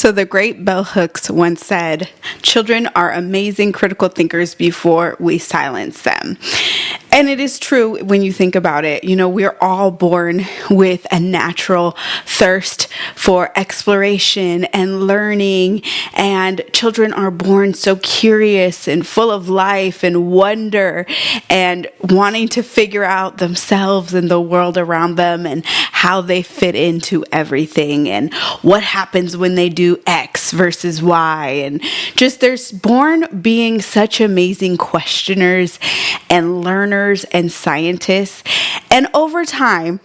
So the great bell hooks once said, children are amazing critical thinkers before we silence them. And it is true when you think about it. You know, we're all born with a natural thirst for exploration and learning. And children are born so curious and full of life and wonder and wanting to figure out themselves and the world around them and how they fit into everything and what happens when they do X versus Y. And just they're born being such amazing questioners and learners and scientists. And over time,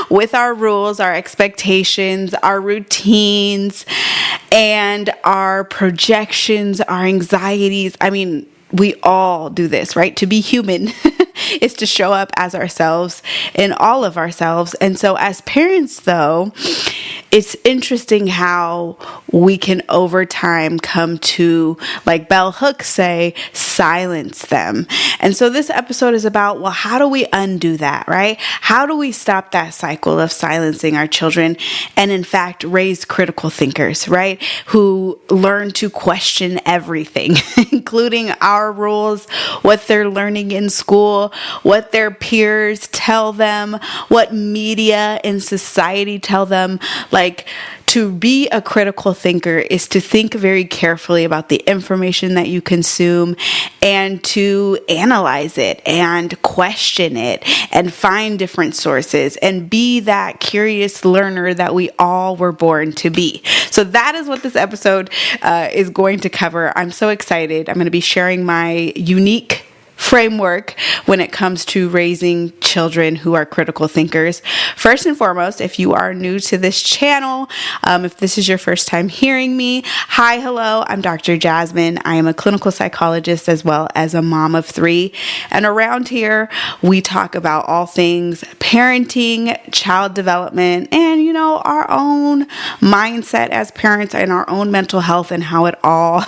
with our rules, our expectations, our routines, and our projections, our anxieties, I mean, we all do this, right? To be human is to show up as ourselves in all of ourselves. And so as parents, though, it's interesting how we can over time come to, like bell hooks say, silence them. And so this episode is about, well, how do we undo that, right? How do we stop that cycle of silencing our children and in fact raise critical thinkers, right? Who learn to question everything, including our rules, what they're learning in school, what their peers tell them, what media and society tell them. Like, to be a critical thinker is to think very carefully about the information that you consume and to analyze it and question it and find different sources and be that curious learner that we all were born to be. So that is what this episode is going to cover. I'm so excited. I'm going to be sharing my unique framework when it comes to raising children who are critical thinkers. First and foremost, if you are new to this channel, if this is your first time hearing me, hi, hello, I'm Dr. Jasmine. I am a clinical psychologist as well as a mom of 3. And around here, we talk about all things parenting, child development, and, you know, our own mindset as parents and our own mental health and how it all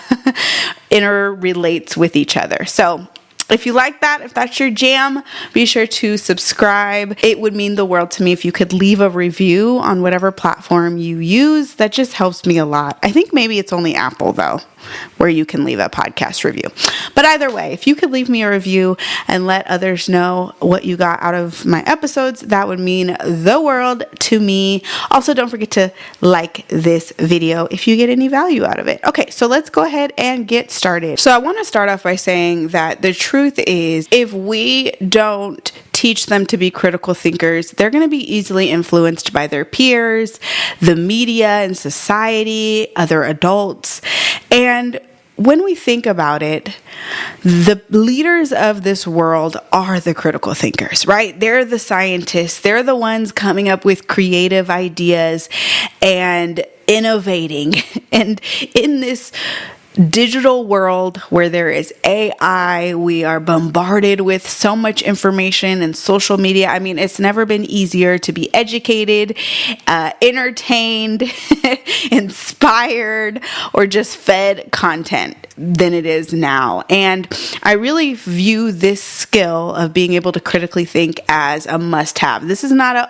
interrelates with each other. So if you like that, if that's your jam, be sure to subscribe. It would mean the world to me if you could leave a review on whatever platform you use. That just helps me a lot. I think maybe it's only Apple, though, where you can leave a podcast review. But either way, if you could leave me a review and let others know what you got out of my episodes, that would mean the world to me. Also, don't forget to like this video if you get any value out of it. Okay, so let's go ahead and get started. So I want to start off by saying that the truth is, if we don't teach them to be critical thinkers, they're going to be easily influenced by their peers, the media and society, other adults. And when we think about it, the leaders of this world are the critical thinkers, right? They're the scientists. They're the ones coming up with creative ideas and innovating. And in this digital world where there is AI, we are bombarded with so much information and social media. I mean, it's never been easier to be educated, entertained, inspired, or just fed content than it is now. And I really view this skill of being able to critically think as a must-have. This is not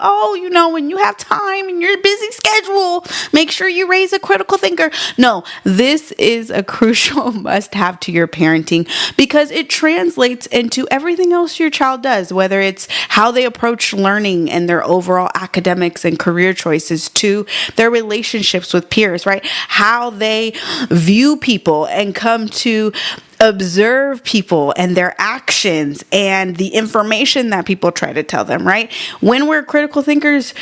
when you have time in your busy schedule, make sure you raise a critical thinker. No, this is a crucial must-have to your parenting because it translates into everything else your child does, whether it's how they approach learning and their overall academics and career choices to their relationships with peers, right? How they view people and come to observe people and their actions and the information that people try to tell them, right? When we're critical thinkers,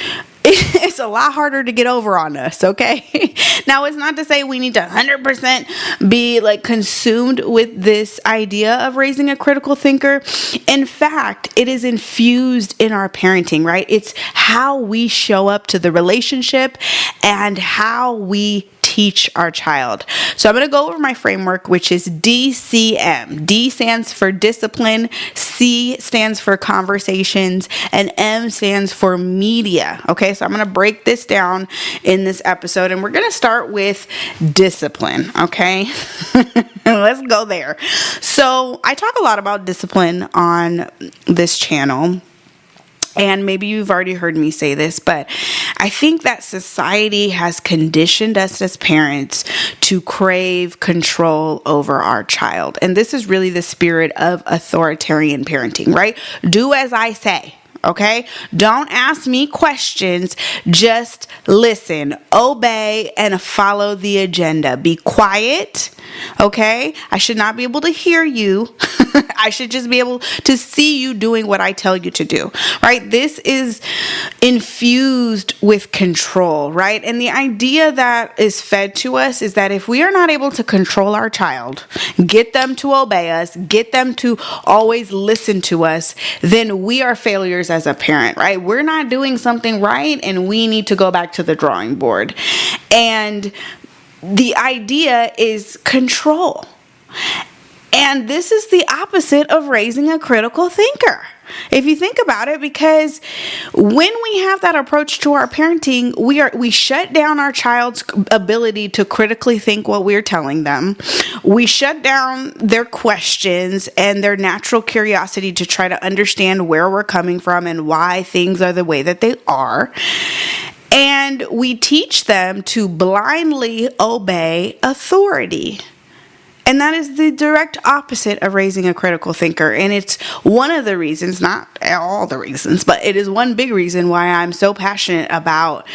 it's a lot harder to get over on us, okay? Now, it's not to say we need to 100% be like consumed with this idea of raising a critical thinker. In fact, it is infused in our parenting, right? It's how we show up to the relationship and how we teach our child. So I'm going to go over my framework, which is DCM. D stands for discipline, C stands for conversations, and M stands for media. Okay, so I'm going to break this down in this episode, and we're going to start with discipline. Okay, let's go there. So I talk a lot about discipline on this channel. And maybe you've already heard me say this, but I think that society has conditioned us as parents to crave control over our child. And this is really the spirit of authoritarian parenting, right? Do as I say. Okay? Don't ask me questions. Just listen, obey, and follow the agenda. Be quiet. Okay? I should not be able to hear you. I should just be able to see you doing what I tell you to do, right? This is infused with control, right? And the idea that is fed to us is that if we are not able to control our child, get them to obey us, get them to always listen to us, then we are failures as a parent, right? We're not doing something right, and we need to go back to the drawing board. And the idea is control. And this is the opposite of raising a critical thinker, if you think about it, because when we have that approach to our parenting, we shut down our child's ability to critically think what we're telling them. We shut down their questions and their natural curiosity to try to understand where we're coming from and why things are the way that they are. And we teach them to blindly obey authority. And that is the direct opposite of raising a critical thinker. And it's one of the reasons, not all the reasons, but it is one big reason why I'm so passionate about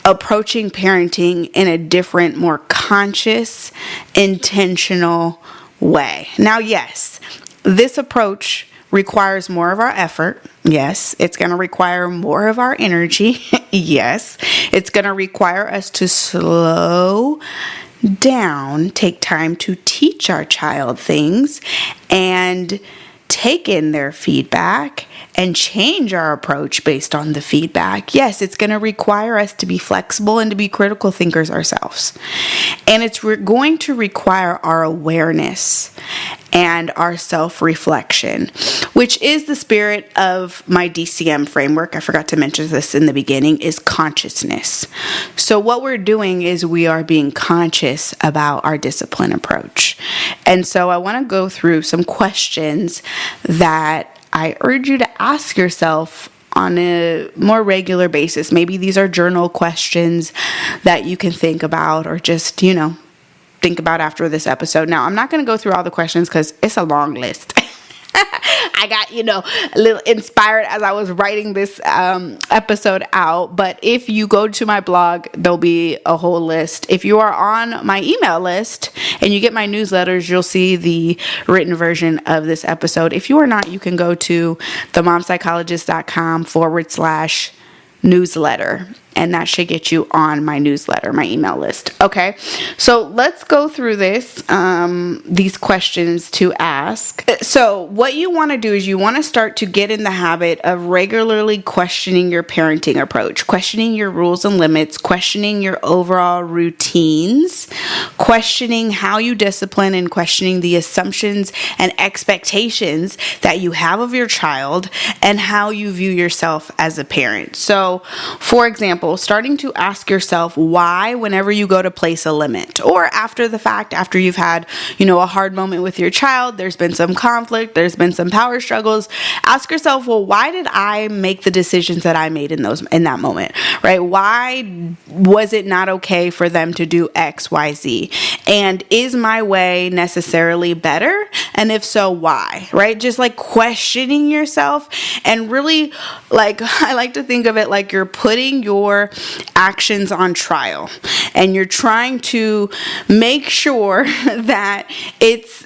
approaching parenting in a different, more conscious, intentional way. Now, yes, this approach requires more of our effort. Yes, it's going to require more of our energy. Yes, it's going to require us to slow down, take time to teach our child things, and take in their feedback and change our approach based on the feedback. Yes, it's going to require us to be flexible and to be critical thinkers ourselves. And it's going to require our awareness and our self-reflection, which is the spirit of my DCM framework. I forgot to mention this in the beginning, is consciousness. So what we're doing is we are being conscious about our discipline approach. And so I want to go through some questions that I urge you to ask yourself on a more regular basis. Maybe these are journal questions that you can think about, or just, think about after this episode. Now, I'm not going to go through all the questions because it's a long list. I got, a little inspired as I was writing this episode out. But if you go to my blog, there'll be a whole list. If you are on my email list and you get my newsletters, you'll see the written version of this episode. If you are not, you can go to themomspsychologist.com/newsletter. And that should get you on my newsletter, my email list. Okay, so let's go through these questions to ask. So what you want to do is you want to start to get in the habit of regularly questioning your parenting approach, questioning your rules and limits, questioning your overall routines, questioning how you discipline, and questioning the assumptions and expectations that you have of your child and how you view yourself as a parent. So, for example, starting to ask yourself why whenever you go to place a limit, or after the fact, after you've had, a hard moment with your child, there's been some conflict, there's been some power struggles, ask yourself, well, why did I make the decisions that I made in that moment, right? Why was it not okay for them to do X, Y, Z? And is my way necessarily better? And if so, why, right? Just like questioning yourself, and really, I like to think of it like you're putting your actions on trial, and you're trying to make sure that it's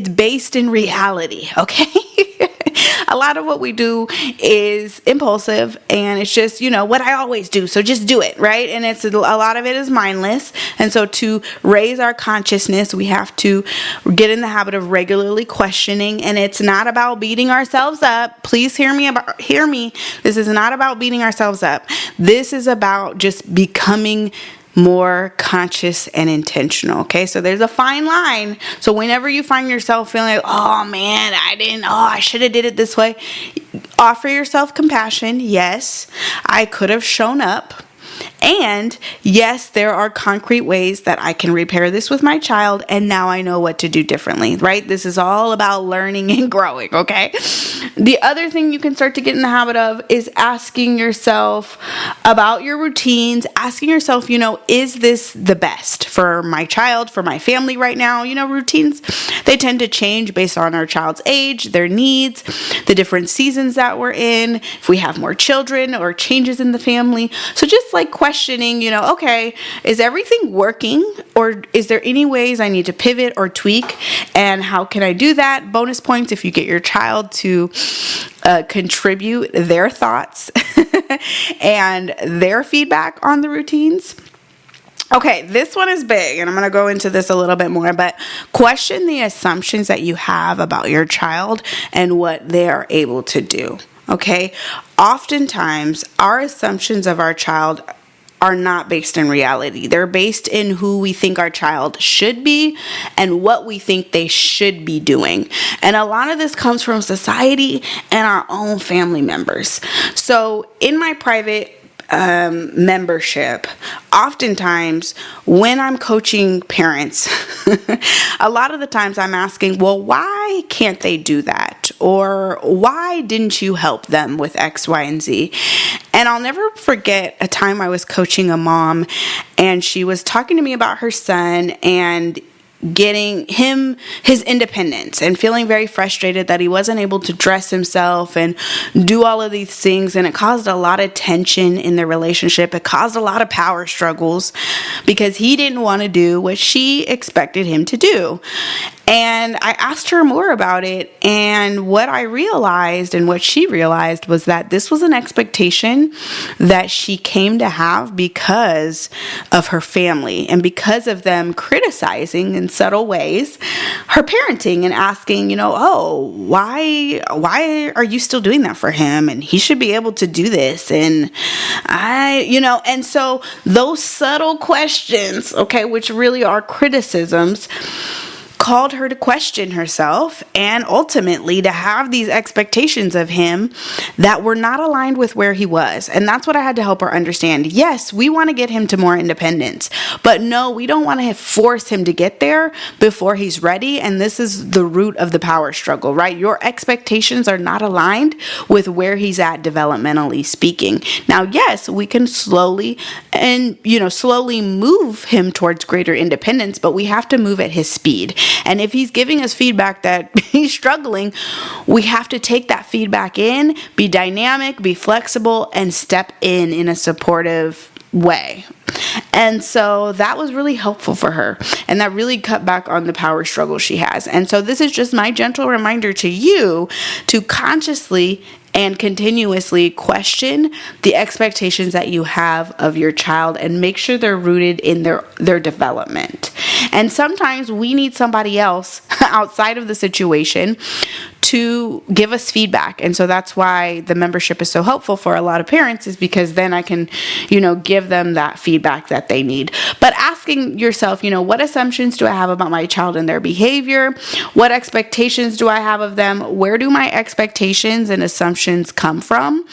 based in reality. Okay. A lot of what we do is impulsive, and it's just, what I always do. So just do it, right? And a lot of it is mindless. And so to raise our consciousness, we have to get in the habit of regularly questioning. And it's not about beating ourselves up. Please hear me. This is not about beating ourselves up. This is about just becoming more conscious and intentional. Okay, so there's a fine line. So whenever you find yourself feeling like, oh man, I should have did it this way, offer yourself compassion. Yes, I could have shown up And yes, there are concrete ways that I can repair this with my child, and now I know what to do differently, right? This is all about learning and growing, okay? The other thing you can start to get in the habit of is asking yourself about your routines, asking yourself, is this the best for my child, for my family right now? Routines, they tend to change based on our child's age, their needs, the different seasons that we're in, if we have more children or changes in the family. So just like questioning, okay, is everything working, or is there any ways I need to pivot or tweak, and how can I do that? Bonus points if you get your child to contribute their thoughts and their feedback on the routines. Okay, this one is big, and I'm going to go into this a little bit more, but question the assumptions that you have about your child and what they are able to do, okay? Oftentimes, our assumptions of our child are not based in reality. They're based in who we think our child should be and what we think they should be doing. And a lot of this comes from society and our own family members. So in my private membership, oftentimes when I'm coaching parents, a lot of the times I'm asking, well, why can't they do that? Or why didn't you help them with X, Y, and Z? And I'll never forget a time I was coaching a mom, and she was talking to me about her son and getting him his independence and feeling very frustrated that he wasn't able to dress himself and do all of these things, and it caused a lot of tension in their relationship. It caused a lot of power struggles because he didn't want to do what she expected him to do. And I asked her more about it, and what I realized and what she realized was that this was an expectation that she came to have because of her family and because of them criticizing in subtle ways her parenting and asking, oh, why are you still doing that for him? And he should be able to do this. And and so those subtle questions, okay, which really are criticisms, called her to question herself and ultimately to have these expectations of him that were not aligned with where he was. And that's what I had to help her understand. Yes, we want to get him to more independence, but no, we don't want to force him to get there before he's ready. And this is the root of the power struggle, right? Your expectations are not aligned with where he's at developmentally speaking. Now, yes, we can slowly move him towards greater independence, but we have to move at his speed. And if he's giving us feedback that he's struggling, we have to take that feedback in, be dynamic, be flexible, and step in a supportive way. And so that was really helpful for her. And that really cut back on the power struggle she has. And so this is just my gentle reminder to you to consciously and continuously question the expectations that you have of your child and make sure they're rooted in their development. And sometimes we need somebody else outside of the situation to give us feedback. And so that's why the membership is so helpful for a lot of parents, is because then I can, give them that feedback that they need. But asking yourself, what assumptions do I have about my child and their behavior? What expectations do I have of them? Where do my expectations and assumptions come from?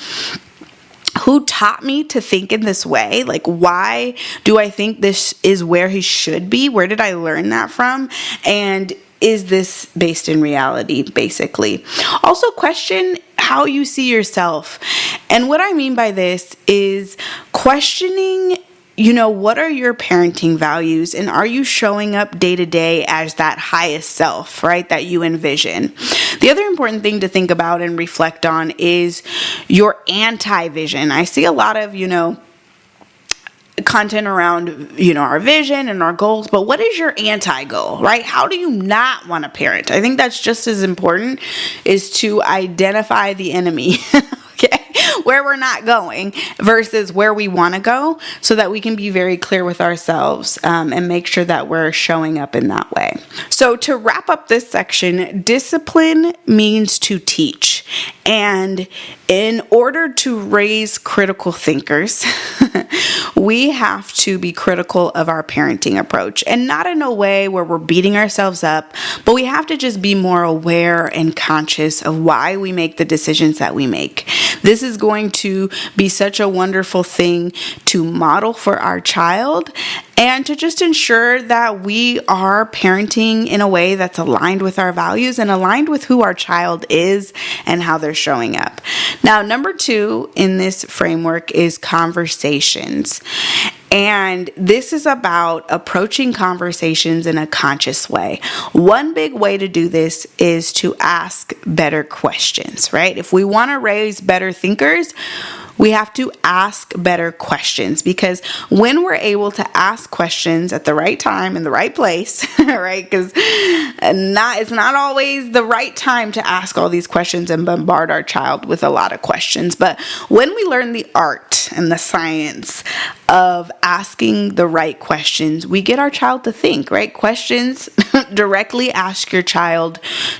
Who taught me to think in this way? Like, why do I think this is where he should be? Where did I learn that from? And is this based in reality, basically? Also, question how you see yourself. And what I mean by this is questioning, what are your parenting values, and are you showing up day to day as that highest self, right, that you envision? The other important thing to think about and reflect on is your anti-vision. I see a lot of, content around, our vision and our goals, but what is your anti-goal, right? How do you not want to parent? I think that's just as important, is to identify the enemy, okay? Where we're not going versus where we want to go, so that we can be very clear with ourselves and make sure that we're showing up in that way. So to wrap up this section, discipline means to teach. And In order to raise critical thinkers, we have to be critical of our parenting approach, and not in a way where we're beating ourselves up, but we have to just be more aware and conscious of why we make the decisions that we make. This is going to be such a wonderful thing to model for our child, and to just ensure that we are parenting in a way that's aligned with our values and aligned with who our child is and how they're showing up. Now, number 2 in this framework is conversations. And this is about approaching conversations in a conscious way. One big way to do this is to ask better questions, right? If we want to raise better thinkers, we have to ask better questions, because when we're able to ask questions at the right time in the right place, right? Because it's not always the right time to ask all these questions and bombard our child with a lot of questions. But when we learn the art and the science of asking the right questions, we get our child to think, right? Questions directly ask your child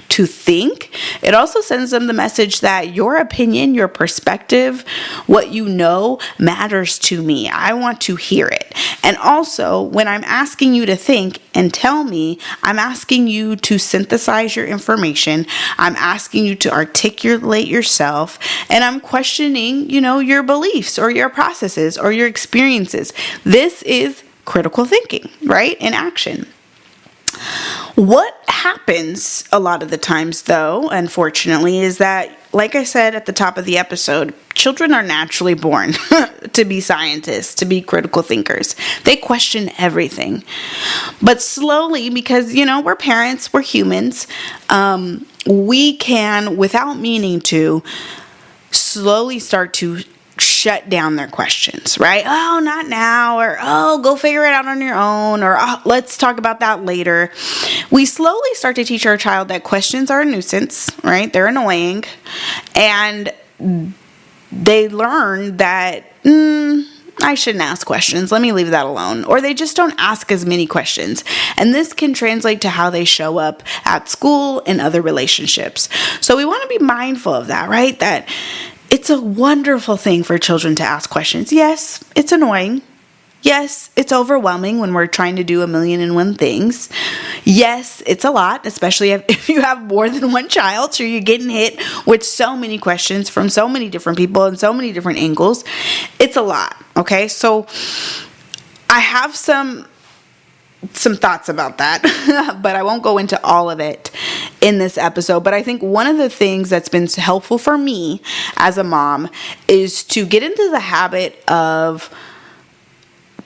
to think. It also sends them the message that your opinion, your perspective, what you know matters to me. I want to hear it. And also, when I'm asking you to think and tell me, I'm asking you to synthesize your information. I'm asking you to articulate yourself, and I'm questioning, your beliefs or your processes or your experiences. This is critical thinking, right? In action. What happens a lot of the times, though, unfortunately, is that, like I said at the top of the episode, children are naturally born to be scientists, to be critical thinkers. They question everything. But slowly, because, we're parents, we're humans, we can, without meaning to, slowly start to shut down their questions, right? Oh, not now, or oh, go figure it out on your own, or oh, let's talk about that later. We slowly start to teach our child that questions are a nuisance, right? They're annoying, and they learn that I shouldn't ask questions. Let me leave that alone. Or they just don't ask as many questions. And this can translate to how they show up at school and other relationships. So we want to be mindful of that, right? That it's a wonderful thing for children to ask questions. Yes, it's annoying. Yes, it's overwhelming when we're trying to do 1,000,001 things. Yes, it's a lot, especially if you have more than one child, so you're getting hit with so many questions from so many different people and so many different angles. It's a lot, okay? So I have some thoughts about that, but I won't go into all of it in this episode. But I think one of the things that's been helpful for me as a mom is to get into the habit of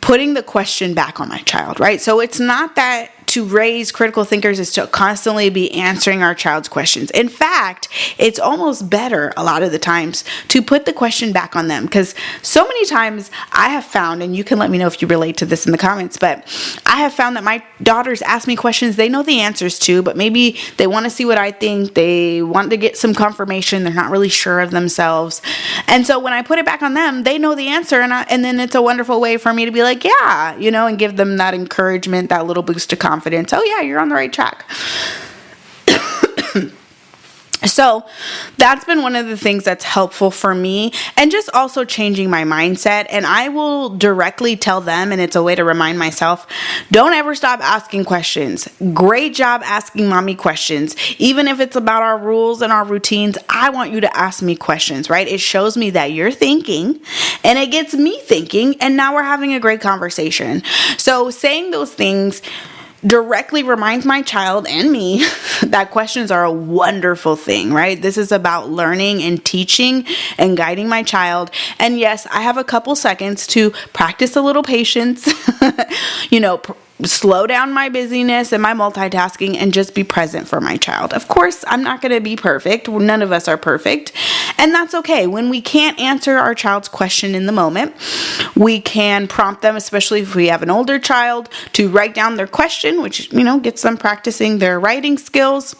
putting the question back on my child, right? So it's not that to raise critical thinkers is to constantly be answering our child's questions. In fact, it's almost better a lot of the times to put the question back on them, because so many times I have found, and you can let me know if you relate to this in the comments, but I have found that my daughters ask me questions they know the answers to, but maybe they want to see what I think. They want to get some confirmation. They're not really sure of themselves. And so when I put it back on them, they know the answer, and then it's a wonderful way for me to be like, yeah, and give them that encouragement, that little boost of confidence. Oh yeah, you're on the right track. So that's been one of the things that's helpful for me, and just also changing my mindset. And I will directly tell them, and it's a way to remind myself, don't ever stop asking questions. Great job asking mommy questions. Even if it's about our rules and our routines, I want you to ask me questions, right? It shows me that you're thinking, and it gets me thinking, and now we're having a great conversation. So saying those things directly reminds my child and me that questions are a wonderful thing, right? This is about learning and teaching and guiding my child. And yes, I have a couple seconds to practice a little patience, slow down my busyness and my multitasking and just be present for my child. Of course, I'm not going to be perfect. None of us are perfect. And that's okay. When we can't answer our child's question in the moment, we can prompt them, especially if we have an older child, to write down their question, which, gets them practicing their writing skills.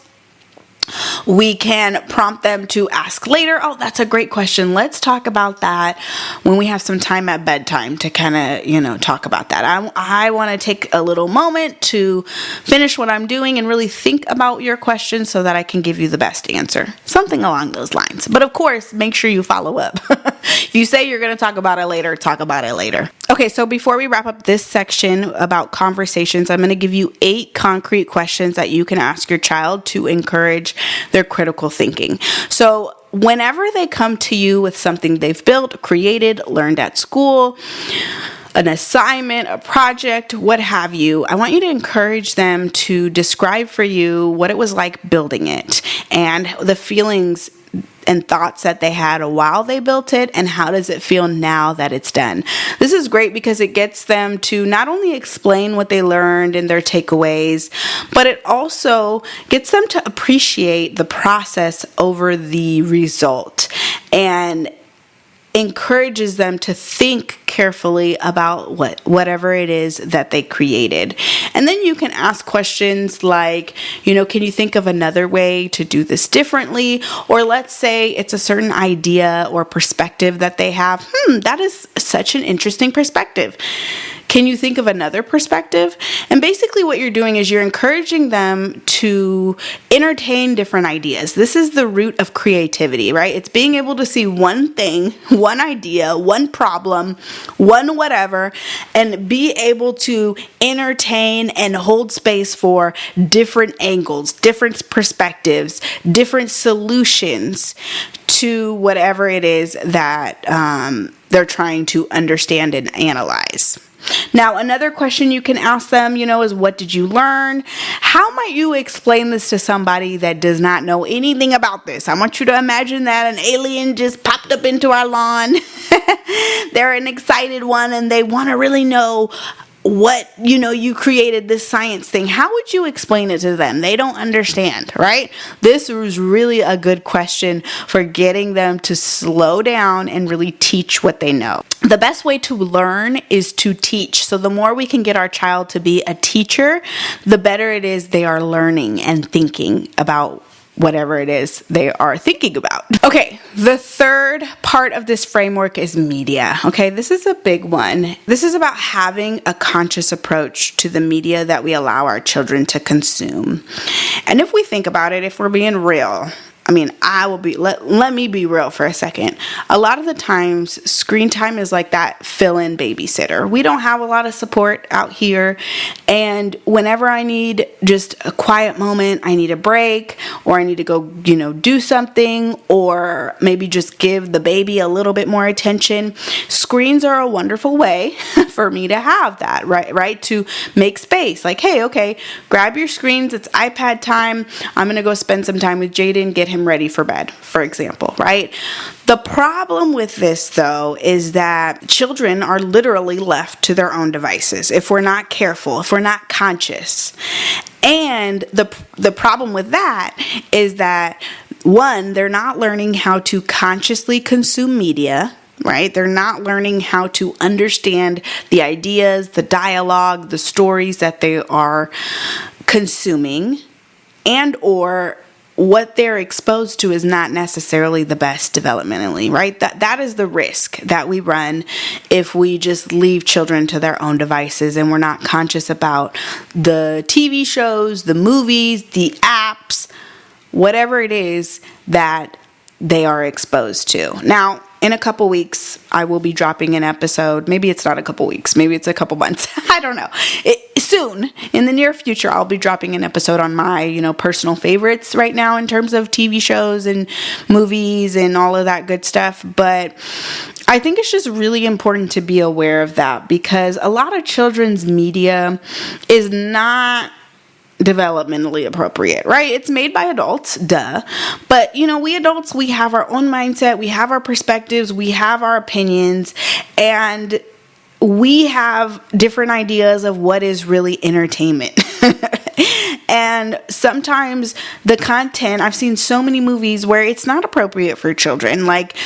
We can prompt them to ask later. Oh, that's a great question. Let's talk about that when we have some time at bedtime to kind of, talk about that. I want to take a little moment to finish what I'm doing and really think about your question so that I can give you the best answer. Something along those lines. But of course, make sure you follow up. If you say you're going to talk about it later, talk about it later. Okay, so before we wrap up this section about conversations, I'm going to give you 8 concrete questions that you can ask your child to encourage their critical thinking. So whenever they come to you with something they've built, created, learned at school, an assignment, a project, what have you, I want you to encourage them to describe for you what it was like building it and the feelings and thoughts that they had while they built it, and how does it feel now that it's done. This is great because it gets them to not only explain what they learned and their takeaways, but it also gets them to appreciate the process over the result and encourages them to think carefully about whatever it is that they created. And then you can ask questions like, can you think of another way to do this differently? Or let's say it's a certain idea or perspective that they have. That is such an interesting perspective. Can you think of another perspective? And basically what you're doing is you're encouraging them to entertain different ideas. This is the root of creativity, right? It's being able to see one thing, one idea, one problem, one whatever, and be able to entertain and hold space for different angles, different perspectives, different solutions to whatever it is that they're trying to understand and analyze. Now, another question you can ask them, is what did you learn? How might you explain this to somebody that does not know anything about this? I want you to imagine that an alien just popped up into our lawn. They're an excited one and they want to really know what, you created this science thing. How would you explain it to them? They don't understand, right? This was really a good question for getting them to slow down and really teach what they know. The best way to learn is to teach. So the more we can get our child to be a teacher, the better it is they are learning and thinking about whatever it is they are thinking about. Okay, the third part of this framework is media. Okay, this is a big one. This is about having a conscious approach to the media that we allow our children to consume. And if we think about it, if we're being real, let me be real for a second. A lot of the times, screen time is like that fill-in babysitter. We don't have a lot of support out here. And whenever I need just a quiet moment, I need a break, or I need to go, do something, or maybe just give the baby a little bit more attention, screens are a wonderful way for me to have that, right? To make space. Like, hey, okay, grab your screens. It's iPad time. I'm going to go spend some time with Jaden, get him ready for bed, for example, right? The problem with this, though, is that children are literally left to their own devices if we're not careful, if we're not conscious. And the problem with that is that, one, they're not learning how to consciously consume media, right? They're not learning how to understand the ideas, the dialogue, the stories that they are consuming, and or what they're exposed to is not necessarily the best developmentally, right? That is the risk that we run if we just leave children to their own devices and we're not conscious about the TV shows, the movies, the apps, whatever it is that they are exposed to. Now, in a couple weeks, I will be dropping an episode. Maybe it's not a couple weeks. Maybe it's a couple months. I don't know. Soon, in the near future, I'll be dropping an episode on my, personal favorites right now in terms of TV shows and movies and all of that good stuff. But I think it's just really important to be aware of that because a lot of children's media is not developmentally appropriate, right? It's made by adults, duh. But, we adults, we have our own mindset, we have our perspectives, we have our opinions, and we have different ideas of what is really entertainment. And sometimes the content, I've seen so many movies where it's not appropriate for children. Like,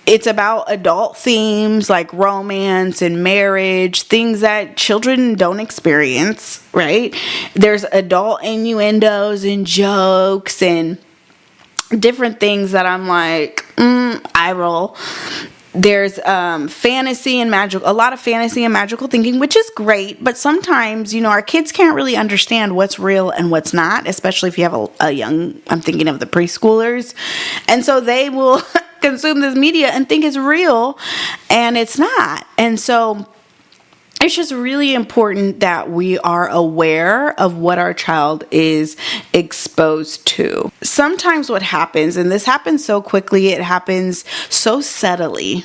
it's about adult themes like romance and marriage, things that children don't experience, right? There's adult innuendos and jokes and different things that I'm like, eye roll. There's fantasy and magical, a lot of fantasy and magical thinking, which is great. But sometimes, our kids can't really understand what's real and what's not, especially if you have a young, I'm thinking of the preschoolers. And so they will consume this media and think it's real, and it's not. And so it's just really important that we are aware of what our child is exposed to. Sometimes what happens, and this happens so quickly, it happens so subtly,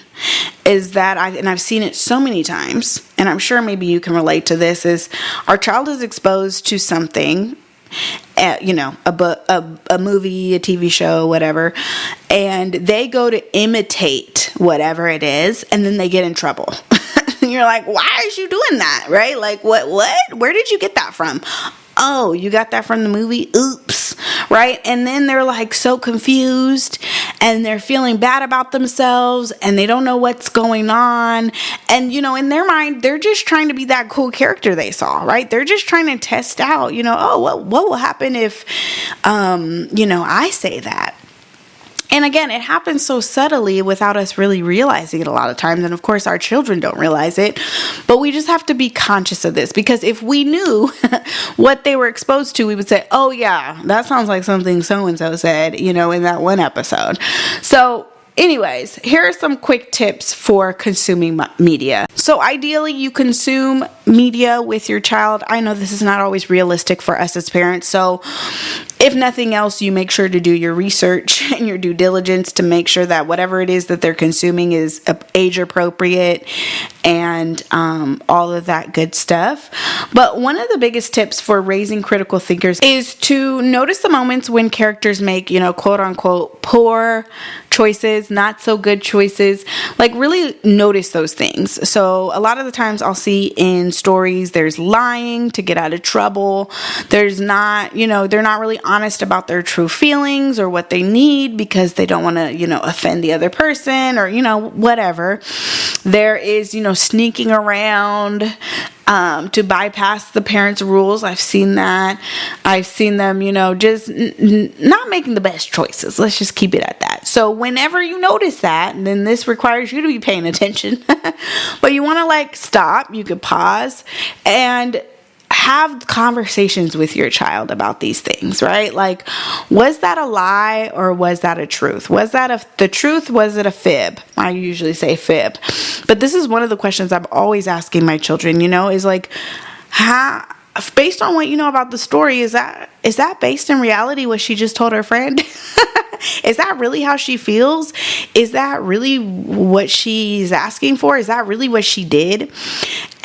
is that I've seen it so many times, and I'm sure maybe you can relate to this, is our child is exposed to something, a movie, a TV show, whatever, and they go to imitate whatever it is, and then they get in trouble. And you're like, why is you doing that? Right? Like, what? Where did you get that from? Oh, you got that from the movie? Oops. Right? And then they're like so confused, and they're feeling bad about themselves, and they don't know what's going on. And, in their mind, they're just trying to be that cool character they saw, right? They're just trying to test out, what will happen if, I say that. And again, it happens so subtly without us really realizing it a lot of times. And of course, our children don't realize it. But we just have to be conscious of this, because if we knew what they were exposed to, we would say, oh yeah, that sounds like something so-and-so said, in that one episode. So anyways, here are some quick tips for consuming media. So ideally, you consume media with your child. I know this is not always realistic for us as parents. So if nothing else, you make sure to do your research and your due diligence to make sure that whatever it is that they're consuming is age appropriate and all of that good stuff. But one of the biggest tips for raising critical thinkers is to notice the moments when characters make, quote unquote, poor choices, not so good choices. Like, really notice those things. So a lot of the times I'll see in stories, there's lying to get out of trouble. There's not, they're not really honest about their true feelings or what they need because they don't want to, offend the other person or, whatever. There is, sneaking around to bypass the parents' rules. I've seen that. I've seen them, just not making the best choices. Let's just keep it at that. So whenever you notice that, then this requires you to be paying attention. But you want to stop. You could pause and have conversations with your child about these things, right? Like, was that a lie or was that a truth? Was that the truth? Was it a fib? I usually say fib. But this is one of the questions I'm always asking my children, is like, based on what you know about the story, is that based in reality what she just told her friend? Is that really how she feels? Is that really what she's asking for? Is that really what she did?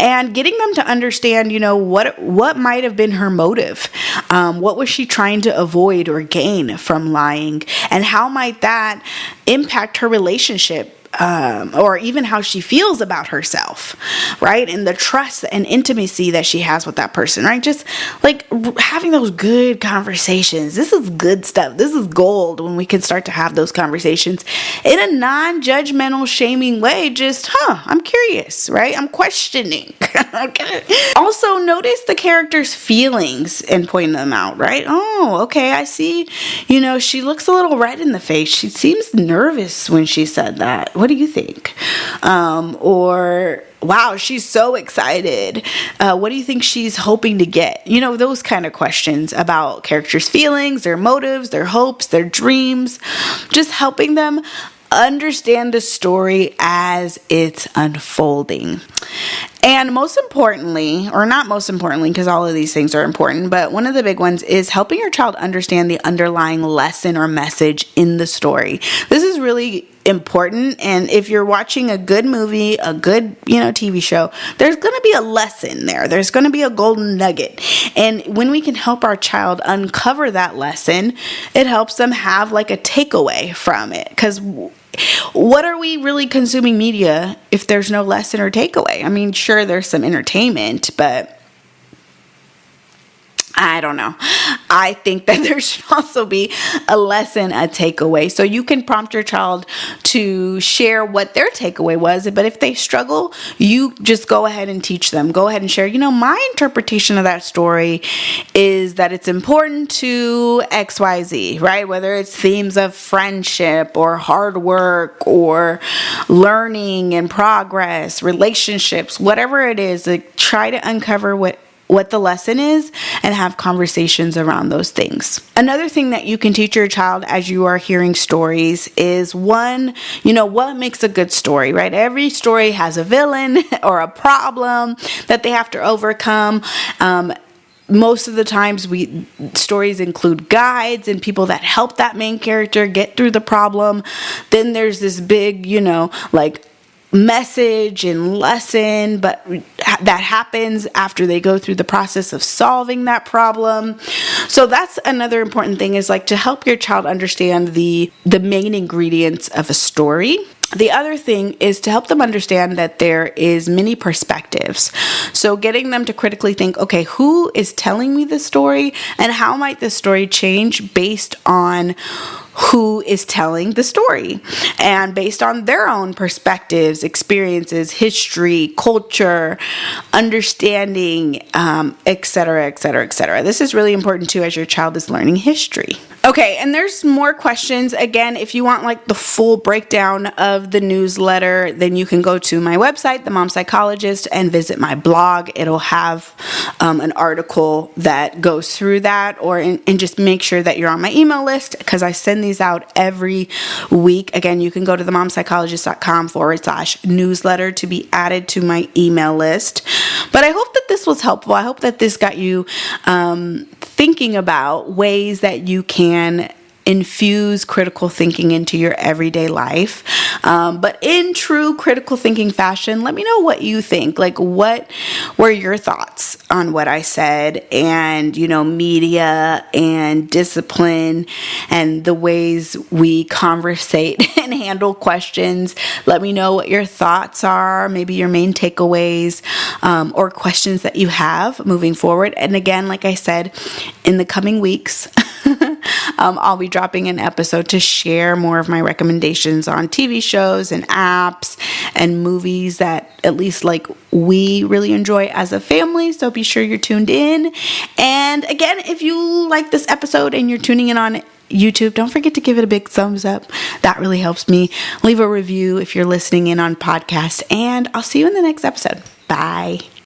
And getting them to understand, what might have been her motive. What was she trying to avoid or gain from lying? And how might that impact her relationship? Or even how she feels about herself, right? And the trust and intimacy that she has with that person, right? Just having those good conversations. This is good stuff. This is gold when we can start to have those conversations in a non-judgmental, shaming way. Just, I'm curious, right? I'm questioning. Okay. Also, notice the character's feelings and point them out, right? Oh, okay. I see, she looks a little red in the face. She seems nervous when she said that. What do you think? Or, wow, she's so excited. What do you think she's hoping to get? Those kind of questions about characters' feelings, their motives, their hopes, their dreams, just helping them understand the story as it's unfolding. And most importantly, or not most importantly, because all of these things are important, but one of the big ones is helping your child understand the underlying lesson or message in the story. This is really important. And if you're watching a good movie, a good, TV show, there's going to be a lesson there. There's going to be a golden nugget. And when we can help our child uncover that lesson, it helps them have a takeaway from it. Because what are we really consuming media if there's no lesson or takeaway? I mean, sure, there's some entertainment, but I don't know. I think that there should also be a lesson, a takeaway. So you can prompt your child to share what their takeaway was. But if they struggle, you just go ahead and teach them. Go ahead and share, my interpretation of that story is that it's important to XYZ, right? Whether it's themes of friendship or hard work or learning and progress, relationships, whatever it is, like try to uncover what the lesson is and have conversations around those things. Another thing that you can teach your child as you are hearing stories is what makes a good story, right? Every story has a villain or a problem that they have to overcome. Most of the times stories include guides and people that help that main character get through the problem. Then there's this big, message and lesson, but that happens after they go through the process of solving that problem. So that's another important thing, is to help your child understand the main ingredients of a story. The other thing is to help them understand that there is many perspectives. So getting them to critically think, okay, who is telling me the story and how might this story change based on who is telling the story and based on their own perspectives, experiences, history, culture, understanding, etc., etc., etc. This is really important too as your child is learning history. Okay, and there's more questions. Again, if you want the full breakdown of the newsletter, then you can go to my website, The Mom Psychologist, and visit my blog. It'll have an article that goes through that, and just make sure that you're on my email list because I send these out every week. Again, you can go to themomspsychologist.com/newsletter to be added to my email list. But I hope that this was helpful. I hope that this got you thinking about ways that you can infuse critical thinking into your everyday life. But in true critical thinking fashion, let me know what you think. What were your thoughts on what I said and, media and discipline and the ways we conversate and handle questions. Let me know what your thoughts are, maybe your main takeaways, or questions that you have moving forward. And again, like I said, in the coming weeks, I'll be dropping an episode to share more of my recommendations on TV shows and apps and movies that at least we really enjoy as a family. So be sure you're tuned in. And again, if you like this episode and you're tuning in on YouTube, don't forget to give it a big thumbs up. That really helps me. Leave a review if you're listening in on podcast, and I'll see you in the next episode. Bye.